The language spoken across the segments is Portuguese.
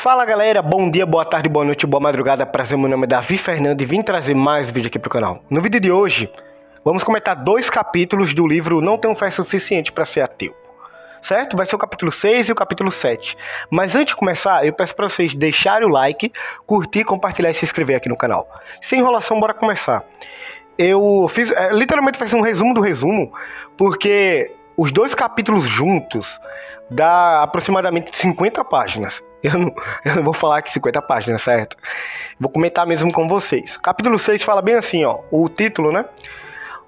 Fala galera, bom dia, boa tarde, boa noite, boa madrugada. Prazer, meu nome é Davi Fernando e vim trazer mais vídeo aqui pro canal. No vídeo de hoje, vamos comentar 2 capítulos do livro Não Tenho Fé Suficiente para Ser Ateu. Certo? Vai ser o capítulo 6 e o capítulo 7. Mas antes de começar, eu peço para vocês deixarem o like, curtir, compartilhar e se inscrever aqui no canal. Sem enrolação, bora começar. Eu fiz, literalmente vai ser um resumo do resumo, porque os 2 capítulos juntos dá aproximadamente 50 páginas. Eu não vou falar aqui 50 páginas, certo? Vou comentar mesmo com vocês. Capítulo 6 fala bem assim, ó, o título, né?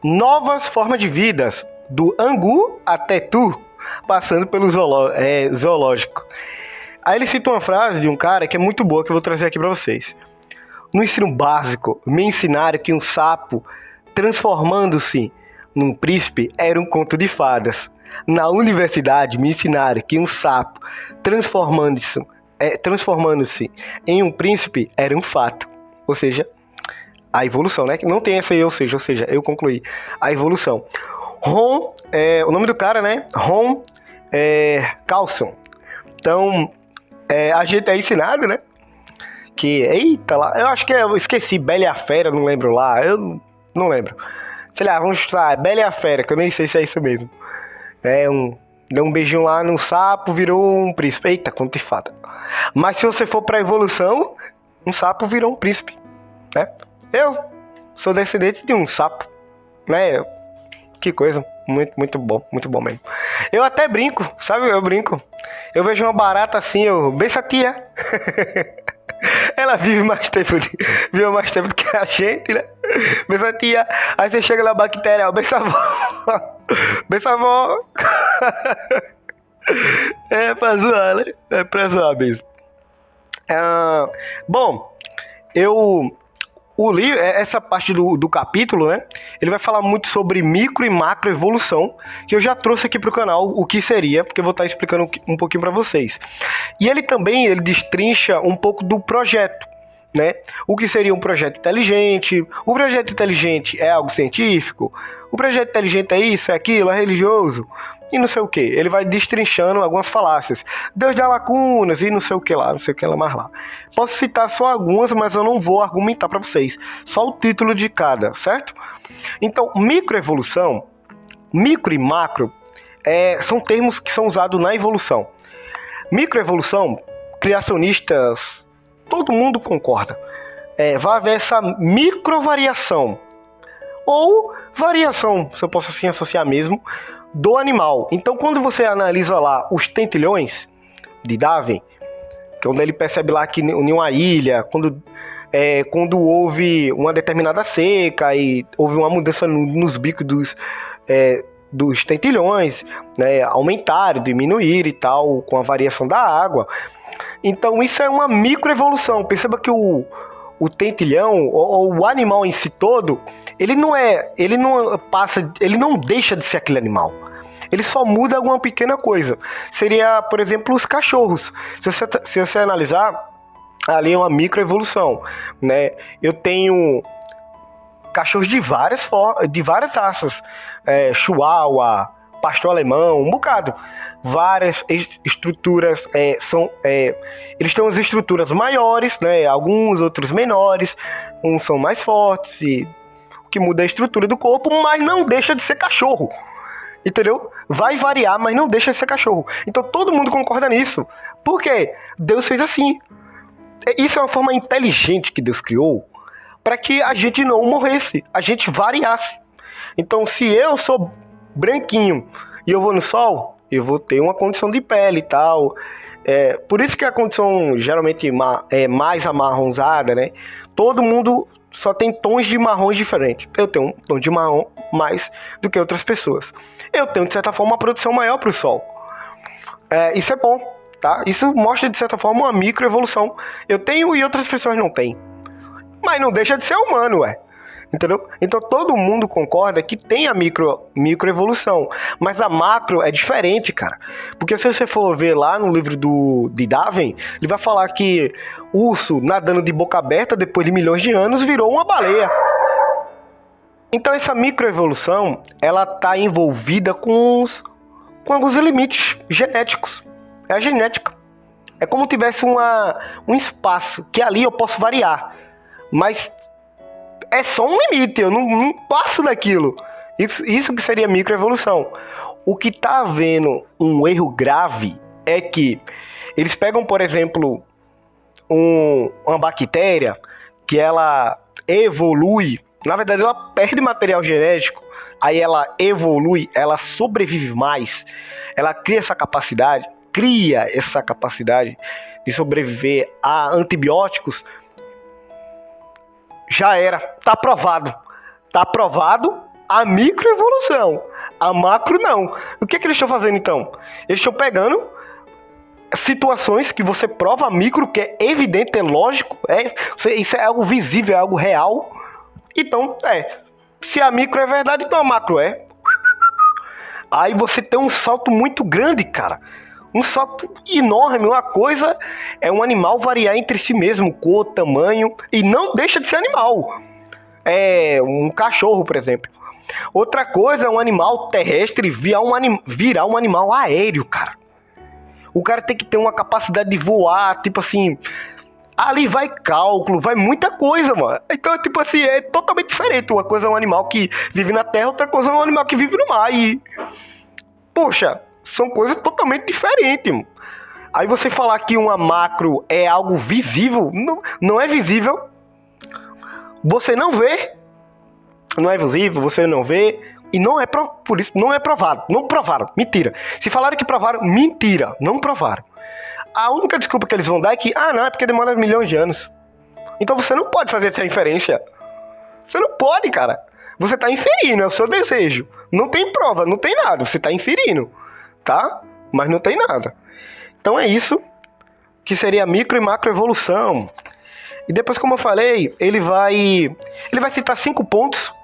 Novas formas de vidas, do angu até tu, passando pelo zoológico. Aí ele cita uma frase de um cara que é muito boa, que eu vou trazer aqui pra vocês. No ensino básico, me ensinaram que um sapo, transformando-se num príncipe, era um conto de fadas. Na universidade, me ensinaram que um sapo, transformando-se em um príncipe, era um fato. Ou seja, a evolução, né? Não tem essa aí, ou seja, eu concluí. A evolução. Ron, o nome do cara, né? Ron Carlson. Então, a gente é ensinado, né? Que, eita lá, eu acho que eu esqueci, Bela e a Fera, não lembro lá, eu não lembro. Sei lá, vamos chutar, Bela e a Fera, que eu nem sei se é isso mesmo. Deu um beijinho lá no sapo, virou um príncipe. Eita, conto de fada. Mas se você for pra evolução, um sapo virou um príncipe, né? Eu sou descendente de um sapo, né? Que coisa, muito bom mesmo. Eu até brinco, sabe? Eu brinco. Eu vejo uma barata assim, eu... Bença tia. Ela vive mais tempo do que a gente, né? Bença tia. Aí você chega na bactéria, bença avó. Bença avó. É pra zoar, né? É pra zoar mesmo. Bom, essa parte do capítulo, né? Ele vai falar muito sobre micro e macro evolução, que eu já trouxe aqui pro canal o que seria, porque eu vou estar explicando um pouquinho para vocês. E ele destrincha um pouco do projeto, né? O que seria um projeto inteligente? O projeto inteligente é algo científico? O projeto inteligente é isso, é aquilo, é religioso? E não sei o que. Ele vai destrinchando algumas falácias. Deus dá lacunas e não sei o que lá mais lá. Posso citar só algumas, mas eu não vou argumentar para vocês. Só o título de cada, certo? Então, microevolução, micro e macro, são termos que são usados na evolução. Microevolução, criacionistas, todo mundo concorda. Vai haver essa microvariação. Ou variação, se eu posso assim associar mesmo, do animal. Então, quando você analisa lá os tentilhões de Darwin, que é onde ele percebe lá que em uma ilha, quando houve uma determinada seca e houve uma mudança nos bicos dos tentilhões, né, aumentaram, diminuíram e tal, com a variação da água. Então, isso é uma microevolução. Perceba que o tentilhão, ou o animal em si todo, ele não deixa de ser aquele animal. Ele só muda alguma pequena coisa. Seria, por exemplo, os cachorros. Se você analisar, ali é uma microevolução, né? Eu tenho cachorros de várias raças. Chihuahua, pastor alemão, um bocado. Várias estruturas, eles têm umas estruturas maiores, né? Alguns, outros menores. Uns são mais fortes, o que muda a estrutura do corpo, mas não deixa de ser cachorro. Entendeu? Vai variar, mas não deixa de ser cachorro. Então todo mundo concorda nisso. Por quê? Deus fez assim. Isso é uma forma inteligente que Deus criou para que a gente não morresse, a gente variasse. Então, se eu sou branquinho e eu vou no sol, eu vou ter uma condição de pele e tal. Por isso que a condição geralmente é mais amarronzada, né? Todo mundo só tem tons de marrons diferentes. Eu tenho um tom de marrom mais do que outras pessoas. Eu tenho, de certa forma, uma produção maior para o sol. Isso é bom, tá? Isso mostra, de certa forma, uma microevolução. Eu tenho e outras pessoas não têm. Mas não deixa de ser humano, ué. Entendeu? Então todo mundo concorda que tem a microevolução. Mas a macro é diferente, cara. Porque se você for ver lá no livro de Darwin, ele vai falar que urso nadando de boca aberta depois de milhões de anos virou uma baleia. Então essa microevolução, ela está envolvida com alguns limites genéticos. É a genética. É como tivesse um espaço, que ali eu posso variar. Mas é só um limite, eu não passo daquilo. Isso que seria microevolução. O que está havendo um erro grave é que eles pegam, por exemplo, uma bactéria que ela evolui, na verdade ela perde material genético, aí ela evolui, ela sobrevive mais, ela cria essa capacidade de sobreviver a antibióticos. Já era, tá aprovado a microevolução, a macro não. O que eles estão fazendo então? Eles estão pegando situações que você prova a micro, que é evidente, é lógico, isso é algo visível, é algo real. Então, se a micro é verdade, então a macro é. Aí você tem um salto muito grande, cara. Um salto enorme. Uma coisa é um animal variar entre si mesmo, cor, tamanho, e não deixa de ser animal. É um cachorro, por exemplo. Outra coisa é um animal terrestre virar um animal aéreo, cara. O cara tem que ter uma capacidade de voar, tipo assim. Ali vai cálculo, vai muita coisa, mano. Então, tipo assim, é totalmente diferente. Uma coisa é um animal que vive na terra, outra coisa é um animal que vive no mar. E, poxa, são coisas totalmente diferentes, mano. Aí você falar que uma macro é algo visível, não é visível. Você não vê. Não é visível, você não vê. E não é por isso, não é provado. Não provaram, mentira. Se falaram que provaram, mentira, não provaram. A única desculpa que eles vão dar é que, não, é porque demora milhões de anos. Então você não pode fazer essa inferência. Você não pode, cara. Você tá inferindo, é o seu desejo. Não tem prova, não tem nada. Você tá inferindo, tá? Mas não tem nada. Então é isso que seria micro e macro evolução. E depois, como eu falei, ele vai citar 5 pontos,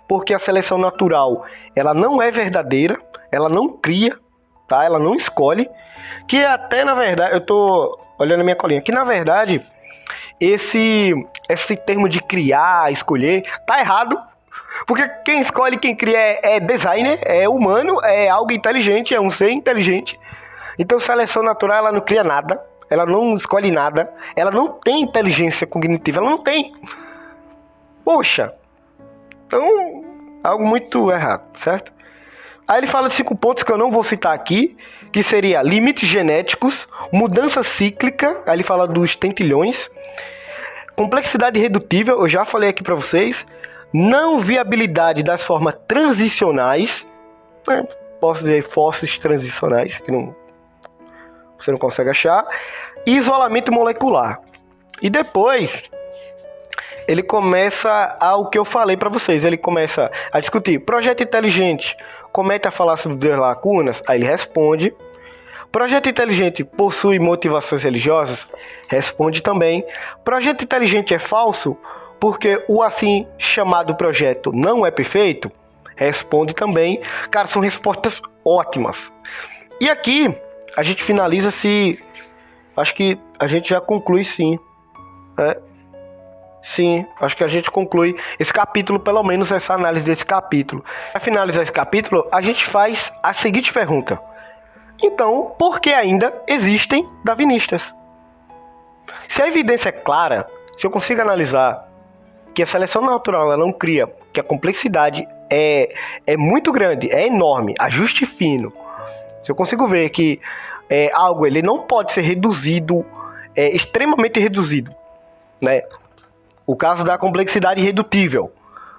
porque a seleção natural, ela não é verdadeira, ela não cria, tá? Ela não escolhe. Que até, na verdade, eu tô olhando a minha colinha, que na verdade, esse termo de criar, escolher, tá errado. Porque quem escolhe, quem cria é designer, é humano, é algo inteligente, é um ser inteligente. Então, seleção natural, ela não cria nada, ela não escolhe nada, ela não tem inteligência cognitiva, ela não tem. Poxa, então, algo muito errado, certo? Aí ele fala de 5 pontos que eu não vou citar aqui, que seria limites genéticos, mudança cíclica, aí ele fala dos tentilhões, complexidade redutível, eu já falei aqui para vocês, não viabilidade das formas transicionais, né? Posso dizer fósseis transicionais, que você não consegue achar, e isolamento molecular. E depois ele começa ao que eu falei para vocês, ele começa a discutir projeto inteligente, comete a falácia das 2 lacunas, aí ele responde. Projeto inteligente possui motivações religiosas? Responde também. Projeto inteligente é falso porque o assim chamado projeto não é perfeito? Responde também. Cara, são respostas ótimas. E aqui a gente finaliza acho que a gente já conclui sim. Sim, acho que a gente conclui esse capítulo, pelo menos essa análise desse capítulo. Para finalizar esse capítulo, a gente faz a seguinte pergunta. Então, por que ainda existem darwinistas? Se a evidência é clara, se eu consigo analisar que a seleção natural ela não cria, que a complexidade é muito grande, é enorme, ajuste fino. Se eu consigo ver que algo ele não pode ser reduzido, extremamente reduzido, né? O caso da complexidade irredutível,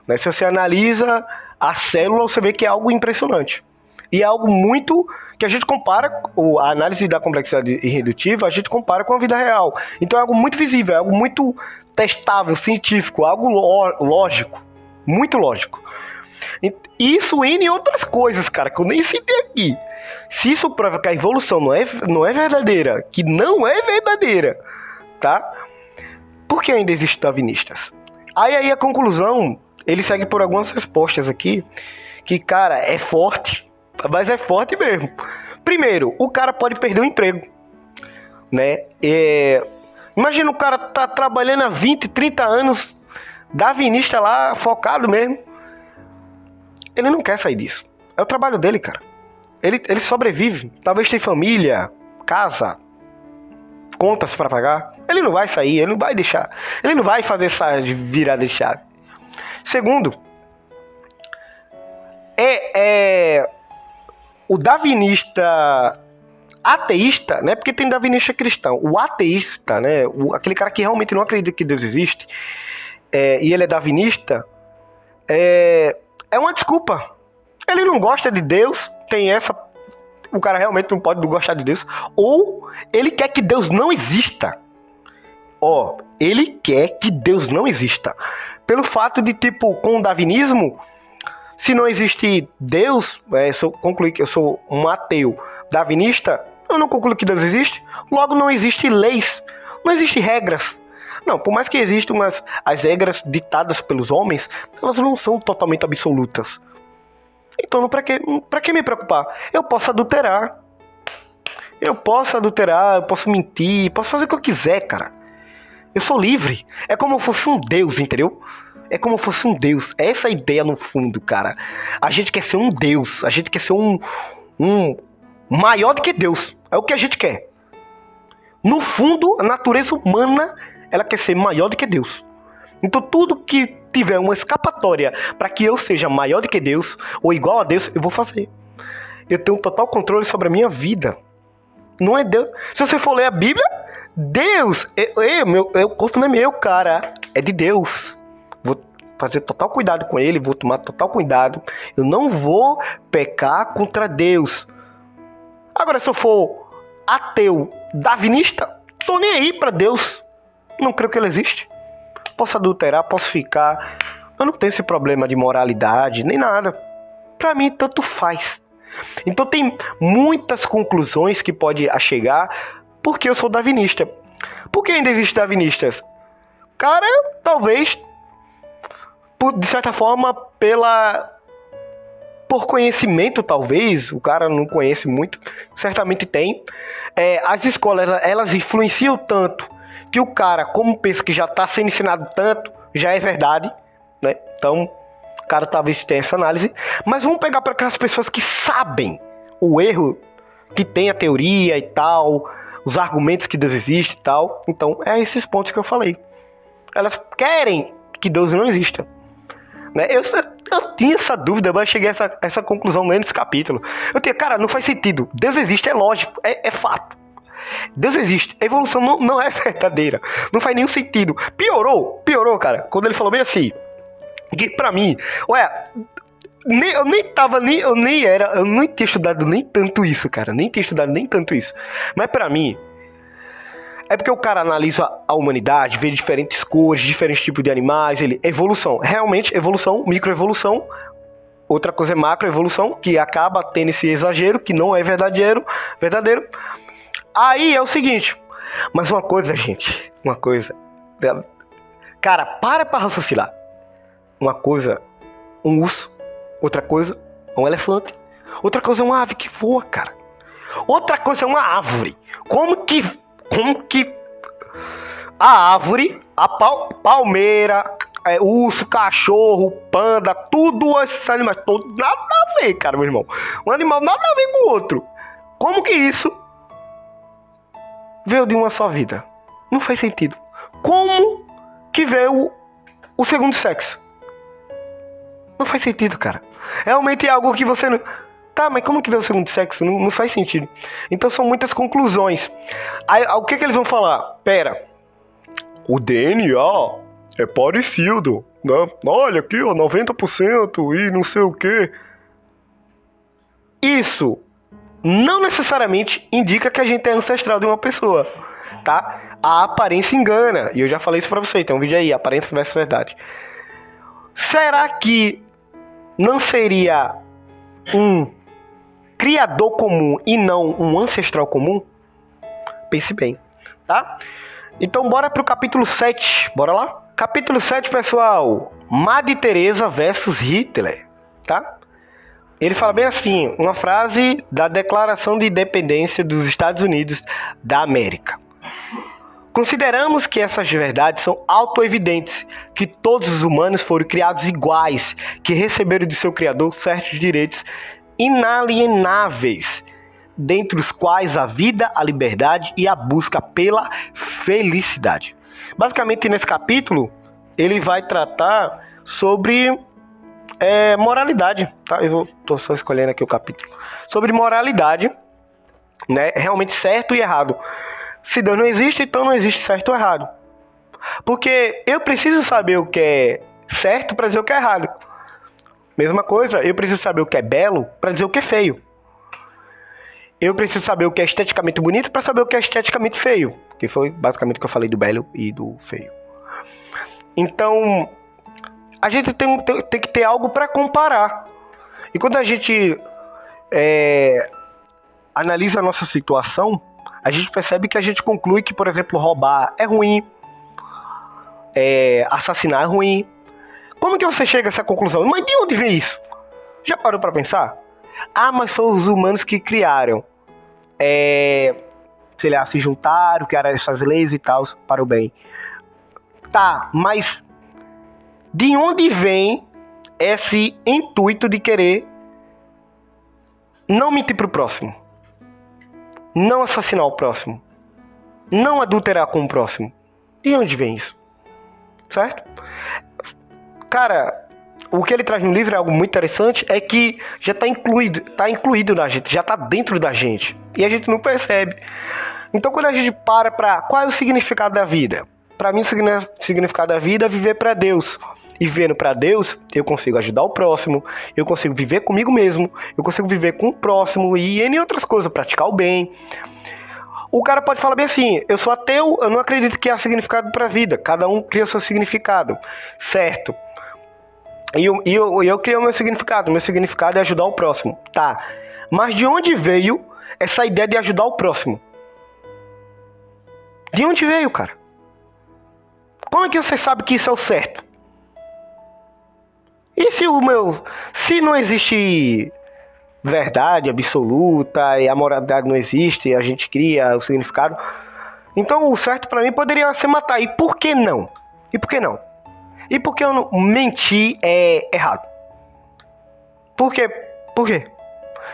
né? Se você analisa a célula, você vê que é algo impressionante. E é algo muito que a gente compara, a análise da complexidade irredutível, a gente compara com a vida real. Então é algo muito visível, é algo muito testável, científico, algo lógico, muito lógico. Isso em outras coisas, cara, que eu nem citei aqui. Se isso prova que a evolução não é verdadeira, que não é verdadeira, tá? Por que ainda existem darwinistas? Aí a conclusão, ele segue por algumas respostas aqui, que, cara, é forte, mas é forte mesmo. Primeiro, o cara pode perder o emprego, né? Imagina o cara tá trabalhando há 20, 30 anos, darwinista lá, focado mesmo. Ele não quer sair disso. É o trabalho dele, cara. Ele sobrevive. Talvez tenha família, casa. contas para pagar, ele não vai sair, ele não vai deixar, ele não vai fazer essa virada de chave. Segundo, o darwinista ateísta, né? Porque tem darwinista cristão. O ateísta, né? Aquele cara que realmente não acredita que Deus existe, e ele é darwinista, é uma desculpa. Ele não gosta de Deus, tem essa... O cara realmente não pode gostar de Deus. Ou ele quer que Deus não exista. Ele quer que Deus não exista. Pelo fato de, tipo, com o darwinismo, se não existe Deus, concluir que eu sou um ateu darwinista, eu não concluo que Deus existe, logo não existe leis, não existe regras. Não, por mais que existam as regras ditadas pelos homens, elas não são totalmente absolutas. Então, pra que me preocupar? Eu posso adulterar, eu posso mentir, posso fazer o que eu quiser, cara. Eu sou livre. É como se fosse um Deus, entendeu? É como se fosse um Deus. É essa a ideia no fundo, cara. A gente quer ser um Deus. A gente quer ser um maior do que Deus. É o que a gente quer. No fundo, a natureza humana, ela quer ser maior do que Deus. Então tudo que tiver uma escapatória para que eu seja maior do que Deus, ou igual a Deus, eu vou fazer. Eu tenho total controle sobre a minha vida. Não é Deus. Se você for ler a Bíblia, Deus, o corpo não é meu, cara. É de Deus. Vou fazer total cuidado com ele, vou tomar total cuidado. Eu não vou pecar contra Deus. Agora, se eu for ateu, darwinista, tô nem aí pra Deus. Não creio que ele existe. Posso adulterar, posso ficar. Eu não tenho esse problema de moralidade, nem nada. Pra mim, tanto faz. Então tem muitas conclusões que pode chegar porque eu sou darwinista. Por que ainda existem darwinistas? Cara, talvez, de certa forma, por conhecimento, talvez. O cara não conhece muito, certamente tem. As escolas, elas influenciam tanto que o cara, como pensa que já está sendo ensinado tanto, já é verdade, né? Então, o cara talvez tenha essa análise. Mas vamos pegar para aquelas pessoas que sabem o erro que tem a teoria e tal, os argumentos que Deus existe e tal. Então, é esses pontos que eu falei. Elas querem que Deus não exista. Né? Eu tinha essa dúvida, mas cheguei a essa conclusão lendo esse capítulo. Eu tinha, cara, não faz sentido. Deus existe, é lógico, é fato. Deus existe, a evolução não é verdadeira. Não faz nenhum sentido. Piorou, cara. Quando ele falou bem assim, que pra mim, eu nem tinha estudado nem tanto isso, cara. Nem tinha estudado nem tanto isso. Mas pra mim, é porque o cara analisa a humanidade, vê diferentes cores, diferentes tipos de animais, evolução. Realmente, evolução, microevolução. Outra coisa é macroevolução, que acaba tendo esse exagero, que não é verdadeiro. Aí é o seguinte, mas uma coisa, gente, cara, para raciocinar. Uma coisa, um urso, outra coisa, um elefante, outra coisa é uma ave que voa, cara. Outra coisa é uma árvore. Como que a árvore, a palmeira, urso, cachorro, panda, tudo esses animais, todos nada a ver, cara, meu irmão. Um animal nada a ver com o outro. Como que isso veio de uma só vida? Não faz sentido. Como que veio o segundo sexo? Não faz sentido, cara. Realmente é algo que você não... Tá, mas como que veio o segundo sexo? Não faz sentido. Então são muitas conclusões. Aí, o que eles vão falar? Pera, o DNA é parecido, né? Olha aqui, ó, 90% e não sei o que. Isso não necessariamente indica que a gente é ancestral de uma pessoa, tá? A aparência engana. E eu já falei isso pra você. Tem um vídeo aí, aparência versus verdade. Será que não seria um criador comum e não um ancestral comum? Pense bem, tá? Então bora pro capítulo 7. Bora lá? Capítulo 7, pessoal. Madre Teresa versus Hitler, tá? Ele fala bem assim, uma frase da Declaração de Independência dos Estados Unidos da América. Consideramos que essas verdades são autoevidentes, que todos os humanos foram criados iguais, que receberam de seu Criador certos direitos inalienáveis, dentre os quais a vida, a liberdade e a busca pela felicidade. Basicamente, nesse capítulo, ele vai tratar sobre moralidade, tá? Tô só escolhendo aqui o capítulo. Sobre moralidade, né? Realmente certo e errado. Se Deus não existe, então não existe certo ou errado. Porque eu preciso saber o que é certo para dizer o que é errado. Mesma coisa, eu preciso saber o que é belo para dizer o que é feio. Eu preciso saber o que é esteticamente bonito para saber o que é esteticamente feio. Que foi basicamente o que eu falei do belo e do feio. Então, a gente tem que ter algo para comparar. E quando a gente analisa a nossa situação, a gente percebe que a gente conclui que, por exemplo, roubar é ruim, assassinar é ruim. Como que você chega a essa conclusão? Mas de onde vem isso? Já parou para pensar? Ah, mas foram os humanos que criaram. Sei lá, se juntaram, criaram essas leis e tal para o bem. Tá, mas de onde vem esse intuito de querer não mentir pro próximo? Não assassinar o próximo? Não adulterar com o próximo? De onde vem isso? Certo? Cara, o que ele traz no livro é algo muito interessante, é que já está incluído na gente, já está dentro da gente. E a gente não percebe. Então, quando a gente para qual é o significado da vida? Para mim, o significado da vida é viver para Deus. E vivendo para Deus, eu consigo ajudar o próximo, eu consigo viver comigo mesmo, eu consigo viver com o próximo e em outras coisas, praticar o bem. O cara pode falar bem assim, eu sou ateu, eu não acredito que há significado para a vida. Cada um cria o seu significado, certo? E eu criei o meu significado é ajudar o próximo. Tá, mas de onde veio essa ideia de ajudar o próximo? De onde veio, cara? Como é que você sabe que isso é o certo? E se não existe verdade absoluta e a moralidade não existe, e a gente cria o significado, então o certo pra mim poderia ser matar. E por que não? E por que não? E por que eu não mentir é errado? Por quê? Por quê?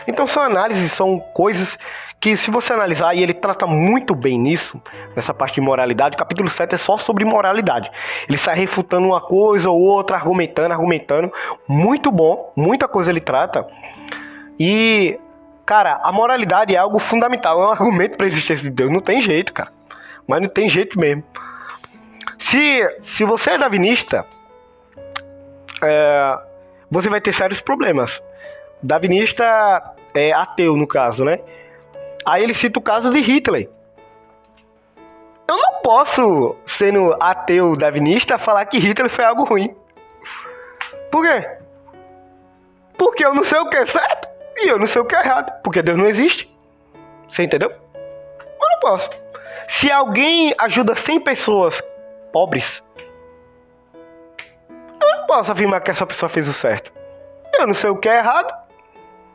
Então são análises, são coisas que se você analisar, e ele trata muito bem nisso, nessa parte de moralidade, o capítulo 7 é só sobre moralidade. Ele sai refutando uma coisa ou outra, argumentando. Muito bom, muita coisa ele trata. E, cara, a moralidade é algo fundamental, é um argumento para a existência de Deus. Não tem jeito, cara. Mas não tem jeito mesmo. Se você é darwinista, você vai ter sérios problemas. Darwinista é ateu, no caso, né? Aí ele cita o caso de Hitler. Eu não posso, sendo ateu darwinista, falar que Hitler foi algo ruim. Por quê? Porque eu não sei o que é certo e eu não sei o que é errado. Porque Deus não existe. Você entendeu? Eu não posso. Se alguém ajuda 100 pessoas pobres, eu não posso afirmar que essa pessoa fez o certo. Eu não sei o que é errado.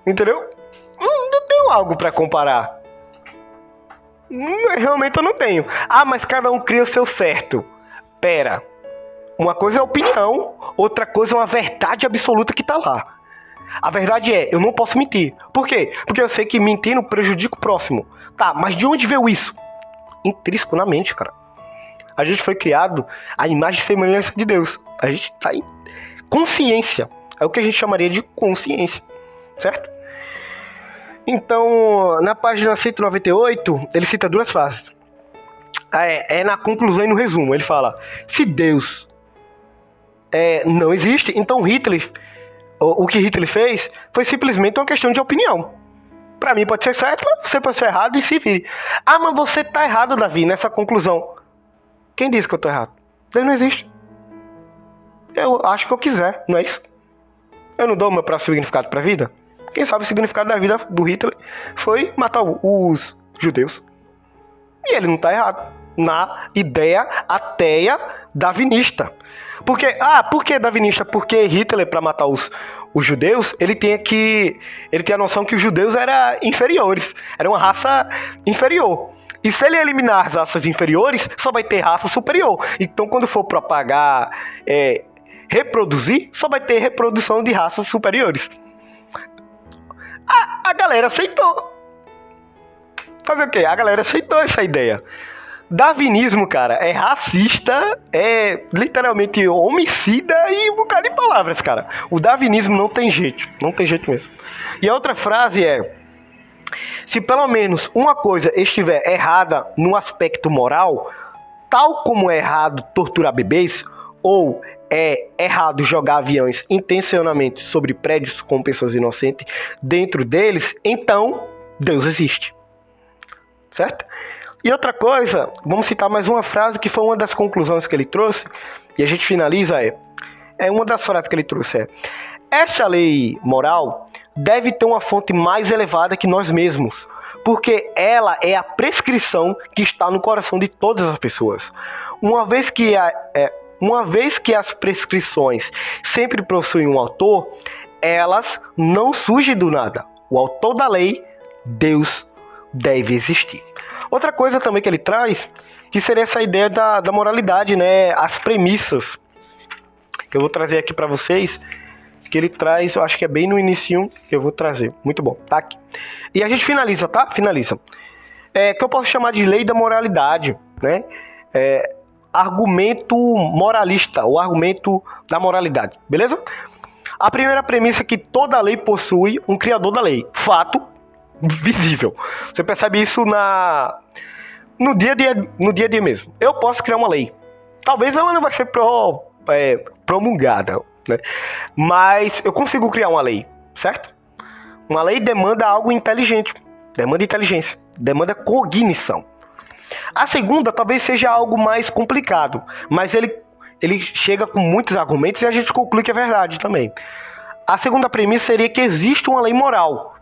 Entendeu? Não tenho algo pra comparar. Realmente eu não tenho. Ah, mas cada um cria o seu certo. Pera. Uma coisa é opinião, outra coisa é uma verdade absoluta que tá lá. A verdade é, eu não posso mentir. Por quê? Porque eu sei que mentindo prejudica o próximo. Tá, mas de onde veio isso? Intrínseco na mente, cara. A gente foi criado à imagem e semelhança de Deus. A gente tá em consciência. É o que a gente chamaria de consciência. Certo? Então, na página 198, ele cita duas frases. Na conclusão e no resumo. Ele fala, se Deus não existe, então Hitler, o que Hitler fez foi simplesmente uma questão de opinião. Pra mim pode ser certo, você pode ser errado e se vire. Ah, mas você tá errado, Davi, nessa conclusão. Quem disse que eu tô errado? Deus não existe. Eu acho que eu quiser, não é isso? Eu não dou o meu próprio significado pra vida? Quem sabe o significado da vida do Hitler foi matar os judeus. E ele não está errado. Na ideia ateia darwinista. Por que darwinista? Porque Hitler, para matar os judeus, ele tem a noção que os judeus eram inferiores. Era uma raça inferior. E se ele eliminar as raças inferiores, só vai ter raça superior. Então, quando for propagar, reproduzir, só vai ter reprodução de raças superiores. A galera aceitou. Fazer o quê? A galera aceitou essa ideia. Darwinismo, cara, é racista, é literalmente homicida e um bocado de palavras, cara. O darwinismo não tem jeito mesmo. E a outra frase é: se pelo menos uma coisa estiver errada no aspecto moral, tal como é errado torturar bebês, ou é errado jogar aviões intencionalmente sobre prédios com pessoas inocentes dentro deles, então Deus existe. Certo? E outra coisa, vamos citar mais uma frase que foi uma das conclusões que ele trouxe, e a gente finaliza, uma das frases que ele trouxe esta lei moral deve ter uma fonte mais elevada que nós mesmos, porque ela é a prescrição que está no coração de todas as pessoas. Uma vez que as prescrições sempre possuem um autor, elas não surgem do nada. O autor da lei, Deus, deve existir. Outra coisa também que ele traz, que seria essa ideia da moralidade, né? As premissas, que eu vou trazer aqui para vocês, que ele traz, eu acho que é bem no inicinho que eu vou trazer. Muito bom, tá aqui. E a gente finaliza, tá? Finaliza. Que eu posso chamar de lei da moralidade, né? Argumento moralista, ou argumento da moralidade, beleza? A primeira premissa é que toda lei possui um criador da lei. Fato visível. Você percebe isso no dia a dia mesmo. Eu posso criar uma lei. Talvez ela não vai ser promulgada, né? Mas eu consigo criar uma lei, certo? Uma lei demanda algo inteligente, demanda inteligência, demanda cognição. A segunda talvez seja algo mais complicado, mas ele chega com muitos argumentos e a gente conclui que é verdade também. A segunda premissa seria que existe uma lei moral.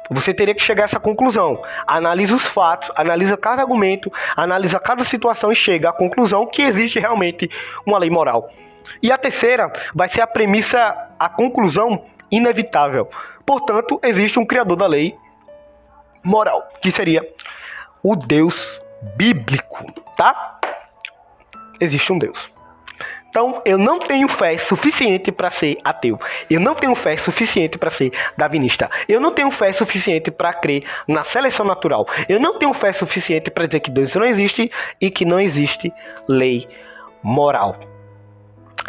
Você teria que chegar a essa conclusão. Analisa os fatos, analisa cada argumento, analisa cada situação e chega à conclusão que existe realmente uma lei moral. E a terceira vai ser a conclusão inevitável. Portanto, existe um criador da lei moral, que seria o Deus bíblico, tá? Existe um Deus. Então, eu não tenho fé suficiente para ser ateu. Eu não tenho fé suficiente para ser darwinista. Eu não tenho fé suficiente para crer na seleção natural. Eu não tenho fé suficiente para dizer que Deus não existe e que não existe lei moral.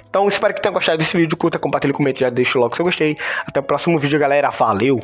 Então, espero que tenham gostado desse vídeo. Curta, compartilhe, comente, já deixa logo se eu gostei. Até o próximo vídeo, galera. Valeu!